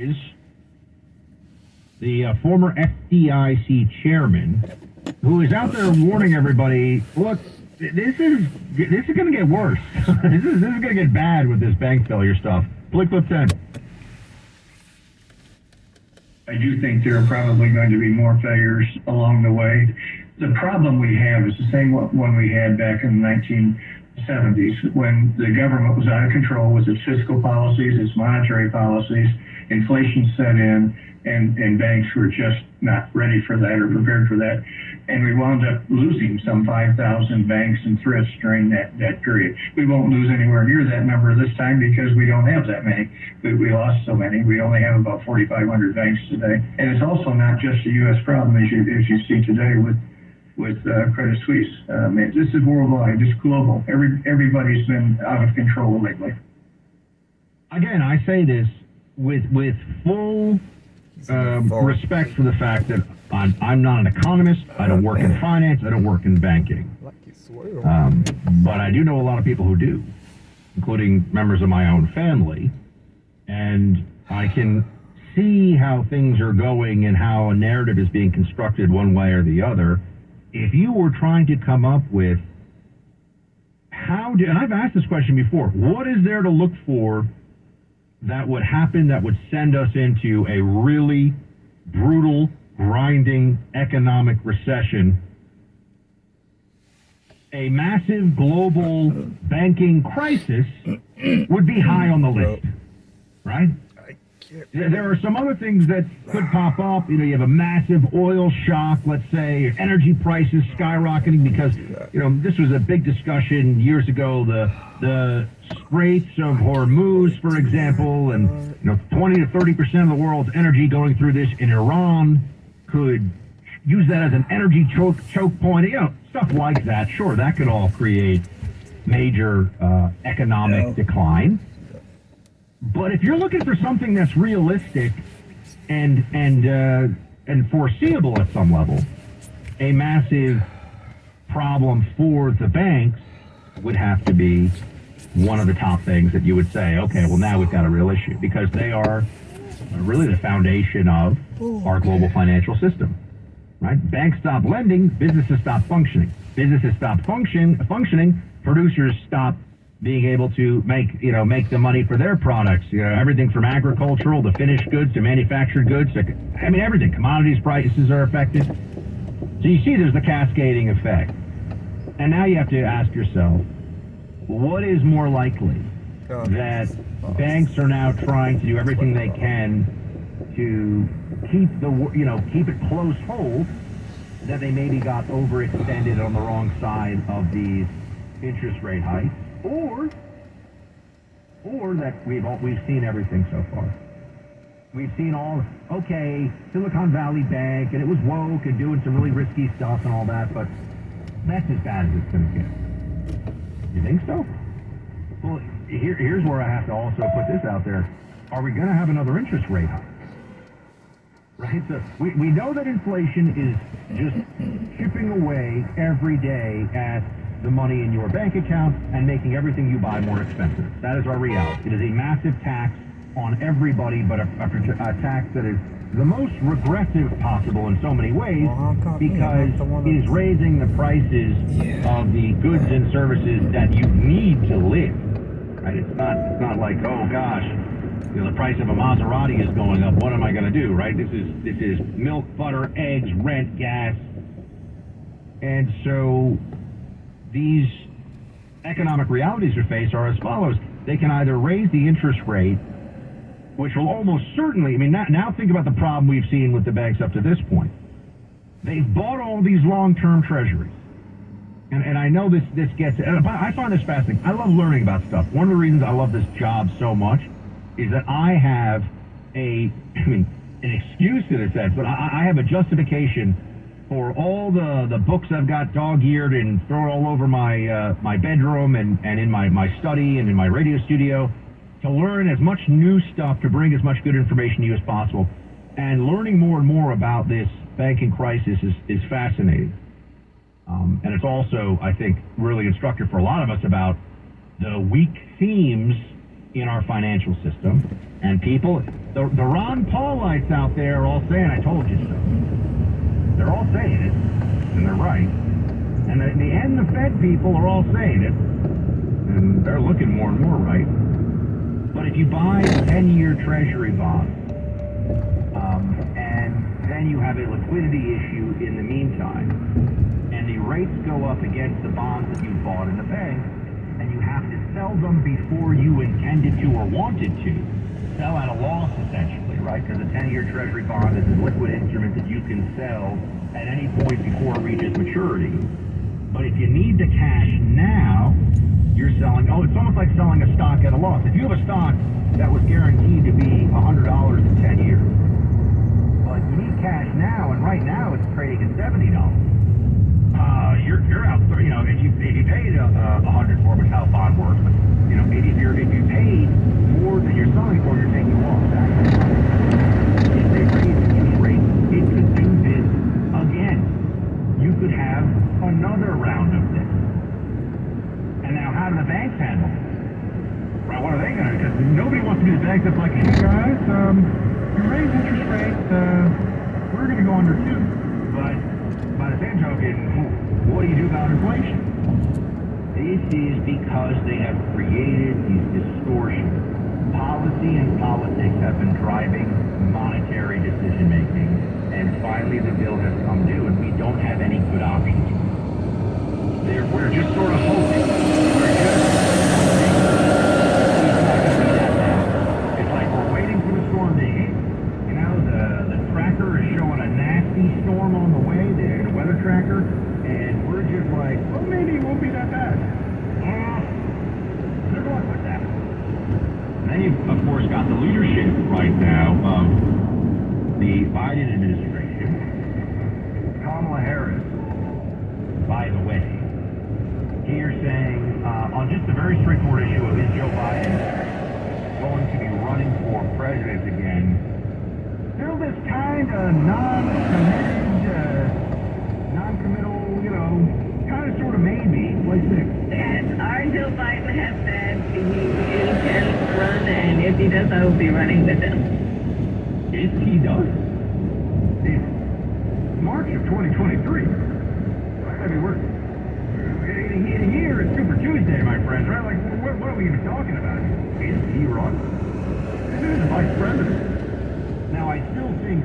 is the former FDIC chairman, who is out there warning everybody, look, this is going to get worse. this is going to get bad with this bank failure stuff. Click 10. I do think there are probably going to be more failures along the way. The problem we have is the same one we had back in the 1970s when the government was out of control with its fiscal policies, its monetary policies, inflation set in, and banks were just not ready for that or prepared for that. And we wound up losing some 5,000 banks and thrifts during that period. We won't lose anywhere near that number this time because we don't have that many. We lost so many. We only have about 4,500 banks today. And it's also not just a U.S. problem, as you see today with Credit Suisse. This is worldwide. It's global. Everybody's been out of control lately. Again, I say this with full respect for the fact that I'm not an economist. I don't work in finance. I don't work in banking. But I do know a lot of people who do, including members of my own family. And I can see how things are going and how a narrative is being constructed one way or the other. If you were trying to come up with and I've asked this question before, what is there to look for that would happen that would send us into a really brutal, grinding economic recession? A massive global banking crisis would be high on the list, right? There are some other things that could pop up. You have a massive oil shock, let's say, energy prices skyrocketing because, this was a big discussion years ago, the Straits of Hormuz, for example, and 20 to 30% of the world's energy going through this in Iran could use that as an energy choke point. Stuff like that. Sure, that could all create major economic decline. But if you're looking for something that's realistic and foreseeable at some level, a massive problem for the banks would have to be one of the top things that you would say, okay, well, now we've got a real issue, because they are really the foundation of our global financial system, right? Banks stop lending, businesses stop functioning. Businesses stop functioning, producers stop being able to make the money for their products. Everything from agricultural to finished goods to manufactured goods. Everything. Commodities prices are affected. So you see there's the cascading effect. And now you have to ask yourself, what is more likely? That banks are now trying to do everything they can to keep it close hold, that they maybe got overextended on the wrong side of these interest rate hikes, or that we've seen everything so far. We've seen Silicon Valley Bank, and it was woke and doing some really risky stuff and all that, but that's as bad as it's going to get. You think so? Well, here's where I have to also put this out there. Are we going to have another interest rate hike? Right? So we know that inflation is just chipping away every day at the money in your bank account and making everything you buy more expensive. That is our reality. It is a massive tax on everybody, but a tax that is the most regressive possible in so many ways, because it is raising the prices of the goods and services that you need to live. Right? It's not like, oh gosh, the price of a Maserati is going up. What am I going to do? Right? This is milk, butter, eggs, rent, gas, and so these economic realities we face are as follows. They can either raise the interest rate, which will almost certainly, now think about the problem we've seen with the banks up to this point. They've bought all these long-term treasuries. And I know this gets, I find this fascinating. I love learning about stuff. One of the reasons I love this job so much is that I have an excuse in a sense, but I have a justification for all the books I've got dog-eared and thrown all over my bedroom and in my study and in my radio studio, to learn as much new stuff, to bring as much good information to you as possible. And learning more and more about this banking crisis is fascinating. And it's also, I think, really instructive for a lot of us about the weak themes in our financial system. And people, the Ron Paulites out there are all saying, I told you so. They're all saying it, and they're right. And in the end, the Fed people are all saying it, and they're looking more and more right. But if you buy a 10-year Treasury bond, and then you have a liquidity issue in the meantime, and the rates go up against the bonds that you bought in the bank, and you have to sell them before you intended to or wanted to, sell at a loss essentially, right? Because a 10-year Treasury bond is a liquid instrument that you can sell at any point before it reaches maturity. But if you need the cash now, you're selling, it's almost like selling a stock at a loss. If you have a stock that was guaranteed to be $100 in 10 years, but you need cash now, and right now it's trading at $70. You're out, if you paid $100 for it, which is how a bond works, but maybe if you paid more than you're selling for, you're taking a loss. If they raise interest rates, it could do this again. You could have another round of this. And now, how do the banks handle it? Well, what are they going to do? Because nobody wants to be the bank that's like, hey guys, you raise interest rates, we're going to go under too. But by the same token, what do you do about inflation? This is because they have created these distortions. Policy and politics have been driving monetary decision making, and finally the bill has come due, and we don't have any good options. We're just sort of hoping. It's like we're waiting for the storm to hit. The tracker is showing a nasty storm on the way, the weather tracker, and we're just like, well, maybe it won't be that bad. Good luck with that. And then you've, of course, got the leadership right now of the Biden administration. Kamala Harris, by the way, here saying, on just a very straightforward issue of is Joe Biden going to be running for president again, still this kind of non-committal, kind of sort of maybe, like this. And our Joe Biden has said he intends to run, and if he does, I will be running with him. If he does. It's March of 2023. I mean, we're in a year, it's Super Tuesday, my friends, right? Like, what are we even talking about? Is he run? This is the vice president. Now, I still think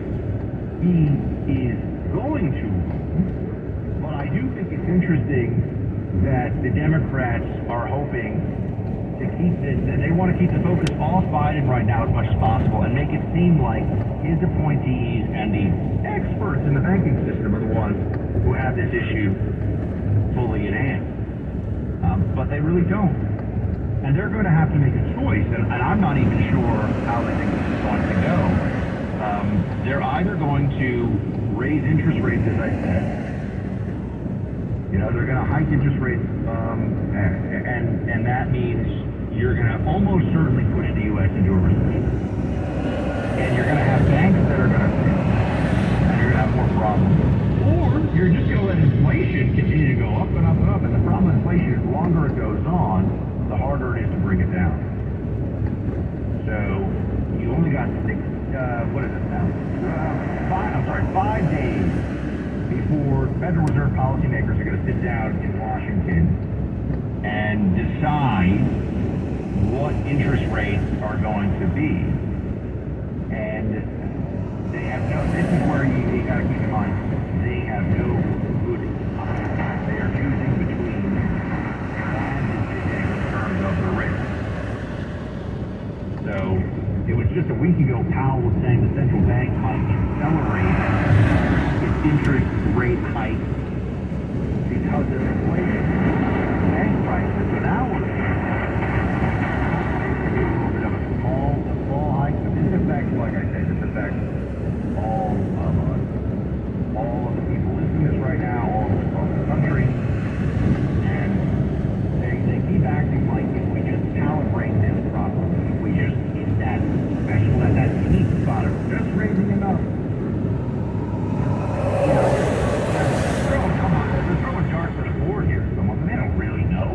he is going to run, but I do think it's interesting that the Democrats are hoping to keep this, and they want to keep the focus off Biden right now as much as possible and make it seem like his appointees and the experts in the banking system are the ones who have this issue fully in hand. But they really don't. And they're going to have to make a choice, and I'm not even sure how they think this is going to go. They're either going to raise interest rates, as I said. They're going to hike interest rates, and that means you're going to almost certainly push the U.S. into a recession. And you're going to have banks that are going to fail, and you're going to have more problems. Or you're just going to let inflation continue to go up and up and up, and the problem with inflation is the longer it goes on, the harder it is to bring it down. So you only got 5 days before Federal Reserve policymakers are going to sit down in Washington and decide what interest rates are going to be. And they have this is where you got to keep in mind, they have no good options. They are choosing between bad decisions in terms of the risk. So it was just a week ago, Powell was saying the central bank might accelerate its interest rate hike because of inflation, bank prices. So now we're basically a little bit of a small hike. But this affects, like I said, all of us, all of the people listening to this right now, all of us across the country, and they keep acting like if we just calibrate this properly, if we just hit that special, that sweet spot of just raising enough. Come on, they're throwing darts at a board here. They don't really know.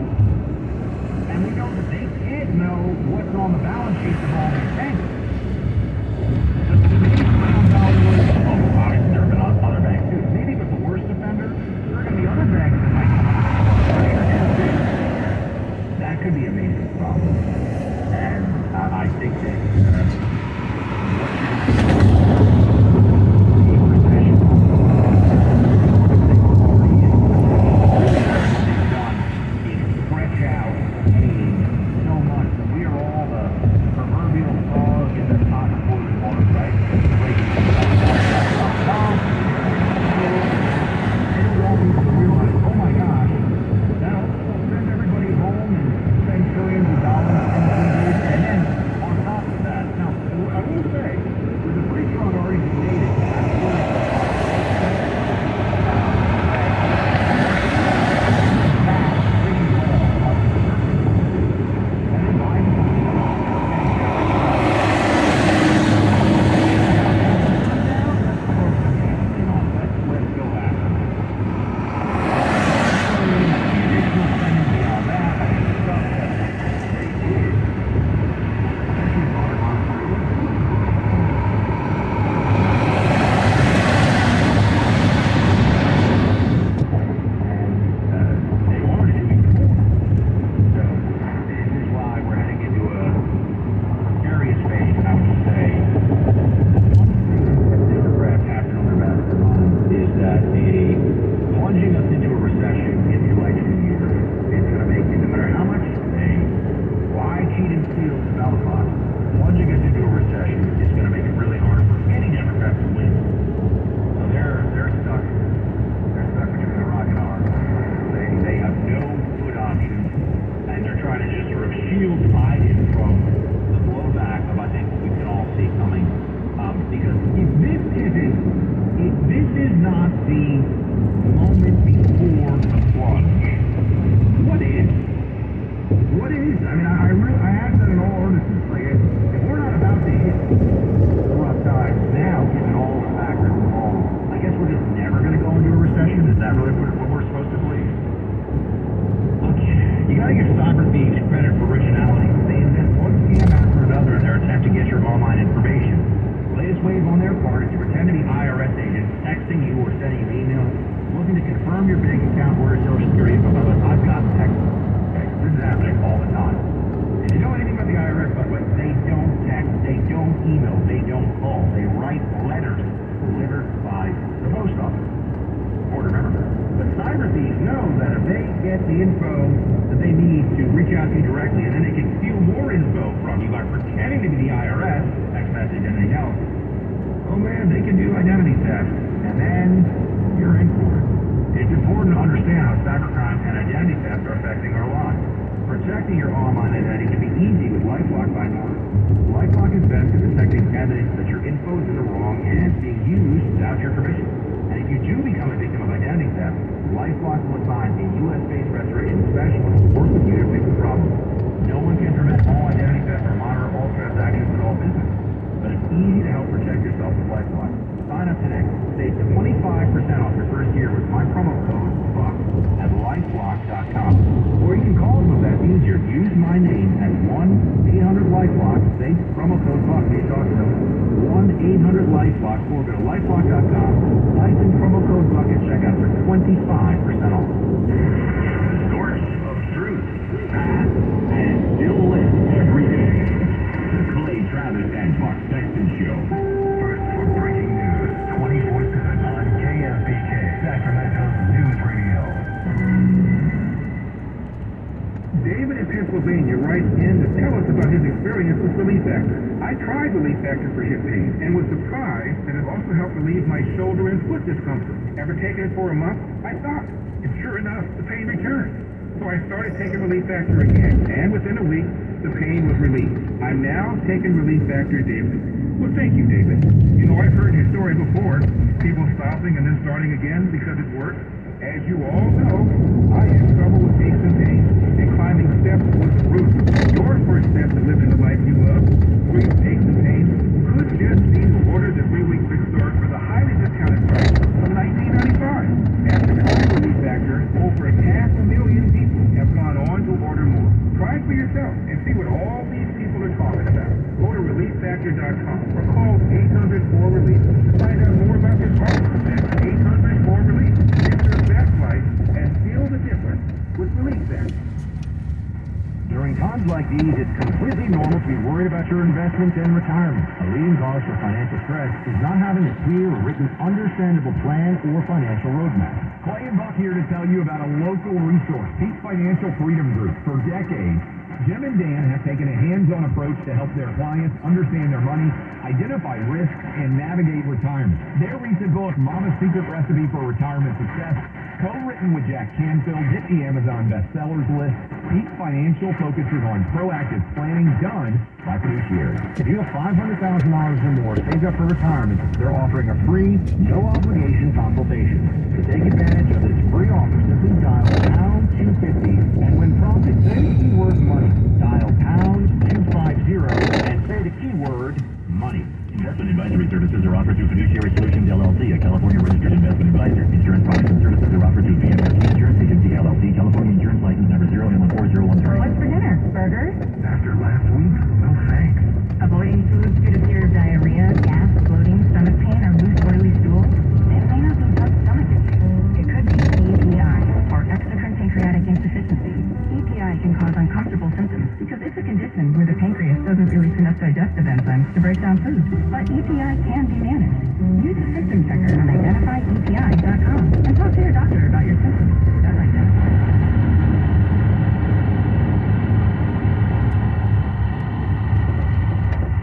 IRS agent texting you or sending you emails looking to confirm your bank account or your social security info. By the way, I've got text. Okay, this is happening all the time. If you know anything about the IRS, by the way, they don't text, they don't email, they don't call. They write letters delivered by the post office. Or remember that. But cyber thieves know that if they get the info that they need to reach out to you directly, and then they can steal more info from you by pretending to be the IRS, text message, and anything else, oh man, they can do identity theft, and then you're in for it. It's important to understand how cybercrime and identity theft are affecting our lives. Protecting your online identity can be easy with LifeLock by Norton. LifeLock is best at detecting evidence that your info is in the wrong hands being used without your permission. And if you do become a victim of identity theft, LifeLock will assign a U.S.-based restoration specialist to work with you to fix the problem. No one can prevent all identity theft or monitor all transactions at all businesses, but it's easy to help protect yourself with LifeLock. Sign up today. Save 25% off your first year with my promo code BUCK at LifeLock.com. Or you can call them if that's easier. Use my name at 1-800-LifeLock. Say promo code BUCK. They talk to them. 1-800-LifeLock. Or go to LifeLock.com. Type in promo code BUCK at checkout for 25% off. Source of truth. Fast and still lit every day. The Clay Travis and Buck Sexton Show. First for breaking news, 24/7 on KFBK, Sacramento's News Radio. David in Pennsylvania writes in to tell us about his experience with Relief Factor. I tried Relief Factor for hip pain and was surprised that it also helped relieve my shoulder and foot discomfort. After taking it for a month, I stopped, and sure enough, the pain returned. So I started taking Relief Factor again, and within a week, the pain was relieved. I'm now taking Relief Factor daily. Well, thank you, David. You know, I've heard his story before, people stopping and then starting again because it worked. As you all know, I have trouble with aches and pains, and climbing steps was the root. Your first step to living the life you love, free of aches and pains, could just be to order the 3-week Quick Start for the highly discounted price of $19.95. After trying Relief Factor, over 500,000 people have gone on to order more. Try it for yourself and see what all these people are talking about. Go to ReliefFactor.com or call 800-4-RELIEF to find out more about this offer. That's 800-4-RELIEF. Live your best life and feel the difference with Relief Factor. During times like these, it's completely normal to be worried about your investments and retirement. A leading cause for financial stress is not having a clear, written, understandable plan or financial roadmap. Clay and Buck here to tell you about a local resource, Peak Financial Freedom Group. For decades, Jim and Dan have taken a hands-on approach to help their clients understand their money, identify risks, and navigate retirement. Their recent book, Mama's Secret Recipe for Retirement Success, co-written with Jack Canfield, hit the Amazon bestsellers list. Peak Financial focuses on proactive planning done by fiduciaries. If you have $500,000 or more saved up for retirement, they're offering a free, no-obligation consultation. To take advantage of this free offer, simply dial pound 250, and when prompted, say the keyword money. Dial pound 250 and say the keyword money. Investment advisory services are offered through Fiduciary Solutions LLC, a California registered investment advisor. Insurance products and services are offered through PMRT Insurance Agency LLC, California Insurance License number 0M14013. What's for dinner? Burgers? After last week, no thanks. Avoiding foods due to fear of diarrhea, gas, bloating, stomach pain, or loose oily stool? It may not be just stomach issues. It could be EPI, or exocrine pancreatic insufficiency. EPI can cause uncomfortable symptoms because it's a condition where the pancreas doesn't release enough digestive enzymes to break down food. But EPI can be managed. Use a symptom checker on identifyepi.com and talk to your doctor about your symptoms. That's identify.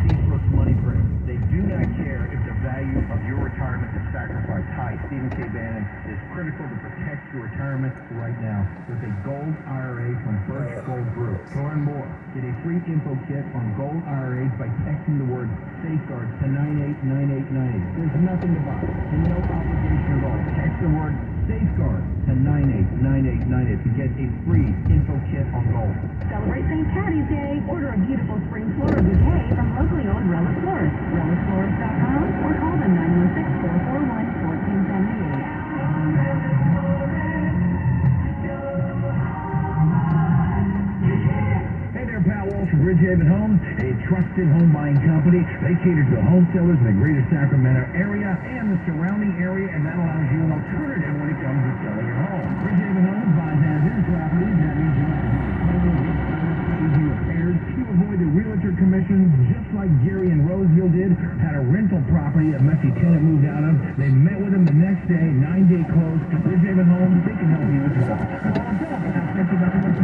Ceaseless money prayers. They do not care if the value of your retirement is sacrificed. Hi, Stephen K. Bannon. It's critical to protect your retirement right now with a gold IRA from Birch Gold Group. To learn more, get a free info kit on gold IRAs by texting the word safeguard to 989898. There's nothing to buy and no obligation at all. Text the word safeguard to 989898 to get a free info kit on gold. Celebrate St. Patty's Day. Order a beautiful spring floral bouquet from locally owned Relic Florist. RelicFlorist.com or call them 916-441-1478. Hey there, Pat Walsh from Bridgehaven Homes, a trusted trusted home buying company. They cater to home sellers in the greater Sacramento area and the surrounding area, and that allows you an alternative when it comes to selling your home. Bridgehaven Homes buys as-is properties. That means you don't have to do easy repairs. You avoid the realtor commissions, just like Gary and Roseville did. Had a rental property a messy tenant moved out of. They met with him the next day, 9-day close. Bridgehaven Homes, they can help you as well. Bridgehaven Homes.